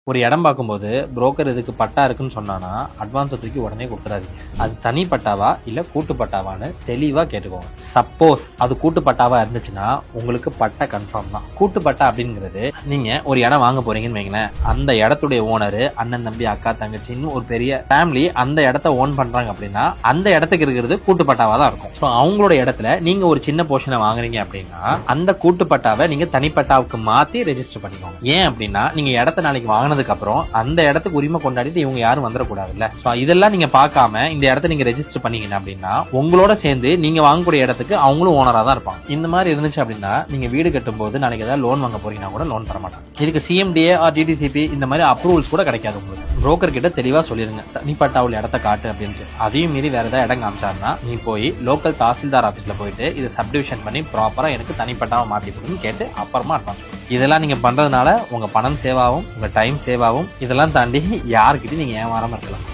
ஒரு இடம் பார்க்கும்போது புரோக்கர் இதுக்கு பட்டா இருக்குன்னு சொன்னானா அட்வான்ஸ் தூக்கி உடனே கொடுத்துறாதீங்க. அது தனி பட்டாவா இல்ல கூட்டு பட்டாவான்னு தெளிவா கேட்டுக்கோங்க. சப்போஸ் அது கூட்டு பட்டாவா இருந்துச்சுன்னா உங்களுக்கு பட்டா கன்ஃபார்ம் தான். கூட்டு பட்டா அப்படிங்கிறது நீங்க ஒரு இடம் வாங்க போறீங்கன்னு வைங்களேன், அந்த இடத்துடைய ஓனர் அண்ணன் தம்பி அக்கா தங்கச்சின்னு ஒரு பெரிய ஃபேமிலி அந்த இடத்த ஓன் பண்றாங்க அப்படின்னா அந்த இடத்துக்கு இருக்கிறது கூட்டு பட்டாவா தான் இருக்கும். ஸோ அவங்களோட இடத்துல நீங்க ஒரு சின்ன போர்ஷனை வாங்குறீங்க அப்படின்னா அந்த கூட்டு பட்டாவை நீங்க தனிப்பட்டாவுக்கு மாத்தி ரெஜிஸ்டர் பண்ணிக்கோங்க. ஏன் அப்படின்னா நீங்க இடத்த நாளைக்கு வாங்கினதுக்கு அப்புறம் அந்த இடத்துக்கு உரிமை கொண்டாடிட்டு இவங்க யாரும் வந்துடக்கூடாதுல்ல. சோ இதெல்லாம் நீங்க பார்க்காம இந்த இடத்த நீங்க ரெஜிஸ்டர் பண்ணீங்க அப்படின்னா உங்களோட சேர்ந்து நீங்க வாங்கக்கூடிய இடத்துக்கு அவங்களும் ஓனரா தான் இருப்பாங்க. இந்த மாதிரி இருந்துச்சு அப்படின்னா நீங்க வீடு கட்டும் போது நாளைக்கு ஏதாவது லோன் வாங்க போறீங்கன்னா கூட லோன் தர மாட்டாங்க. இதுக்கு சிஎம்டிஏ ஆர் டிடிசிபி இந்த மாதிரி அப்ரூவல்ஸ் கூட கிடைக்காது. உங்களுக்கு புரோக்கர் கிட்ட தெளிவா சொல்லிருங்க தனிப்பட்டா உள்ள இடத்த காட்டு அப்படின்ட்டு. அதையும் மீறி வேற ஏதாவது இடம் காமிச்சாருன்னா நீ போய் லோக்கல் தாசில்தார் ஆபீஸ்ல போயிட்டு இதை சப்டிவிஷன் பண்ணி ப்ராப்பரா எனக்கு தனிப்பட்டாவை மாத்தி கொடுன்னு கேட்டு அப்புறமா அட்வான்ஸ். இதெல்லாம் நீங்க பண்றதுனால உங்க பணம் சேவ் ஆகும், உங்க டைம் சேவ் ஆகும். இதெல்லாம் தாண்டி யாருக்கிட்டையும் நீங்க ஏமாறாம இருக்கலாம்.